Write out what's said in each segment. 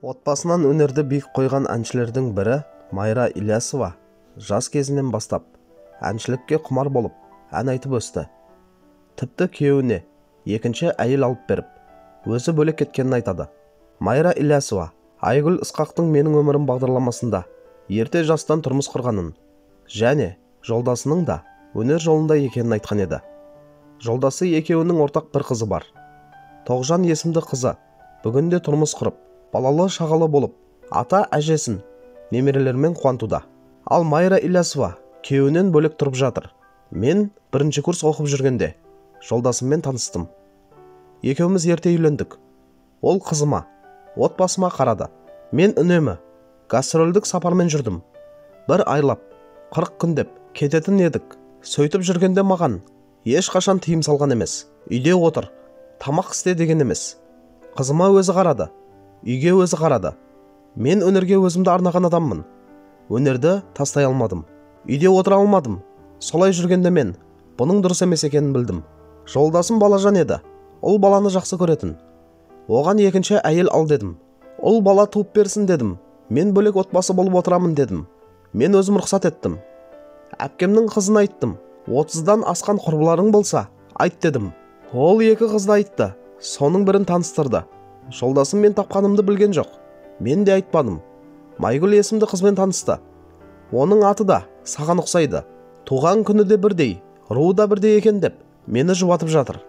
Отбасынан өнерді биік қойған әншілердің бірі Майра Ілиясова жас кезінен бастап әншілікке құмар болып ән айтып өсті. Тіпті күйеуіне екінші әйел алып беріп, өзі бөлек кеткенін айтады. Майра Ілиясова Айгүл Ысқақтың «Менің өмірім» бағдарламасында ерте жастан тұрмыс құрғанын және жолдасының да өнер жолында екенін айтқан еді. Жолдасы екеуінің ортақ бір қызы бар. Тоғжан есімді қызы бүгінде тұрмыс құрып, балалы шағалы болып, ата әжесін немерелермен қуантуда. Ал Майра Ілиясова күйеуінен бөлек тұрып жатыр. Мен бірінші курс оқып жүргенде жолдасыммен таныстым. Екеуміз ерте үйлендік. Ол қызыма, отбасыма қарады. Мен үнемі гастрольдік сапармен жүрдім. Бір айлап, 40 күндеп кететін едік. Сөйтіп жүргенде маған ешқашан тыйым салған емес. Үйде отыр, тамақ істе деген емес. Қызыма өзі қарады, үйге өзі қарады. Мен өнерге өзімді арнаған адаммын. Өнерді тастай алмадым. Үйде отыра алмадым. Солай жүргенде мен бұның дұрыс емес екенін білдім. Жолдасым балажан еді. Ол баланы жақсы көретін. Оған екінші әйел ал дедім. Ол бала туып берсін дедім. Мен бөлек отбасы болып отырамын дедім. Мен өзім рұқсат еттім. Әпкемнің қызын айттым. 30-дан асқан құрбыларың болса, айт дедім. Ол екі қызды айтты. Соның бірін таныстырды. Жолдасым мен тапқанымды білген жоқ. Мен де айтпадым. Майгүл есімді қызбен танысты. Оның аты да саған ұқсайды. Туған күні де бірдей, руы да бірдей екен деп мені жұбатып жатыр.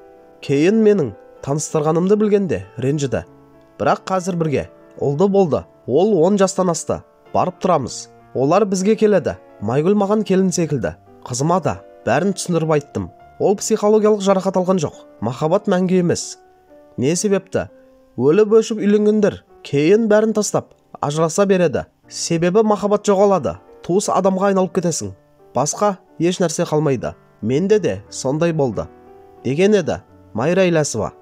Кейін менің таныстырғанымды білгенде ренжіді. Бірақ қазір бірге. Олды болды. Ол 10 жастан асты. Барып тұрамыз. Олар бізге келеді. Майгүл маған келін секілді. Қызыма да бәрін түсіндіріп айттым. Ол психологиялық жарақат алған жоқ. Махаббат мәңгі емес. Не себепті? Өліп өшіп үйленгендер кейін бәрін тастап ажыраса береді. Себебі махаббат жоғалады. Туыс адамға айналып кетесің. Басқа еш нәрсе қалмайды. Менде де сондай болды. Деген еді Майра Ілиясова.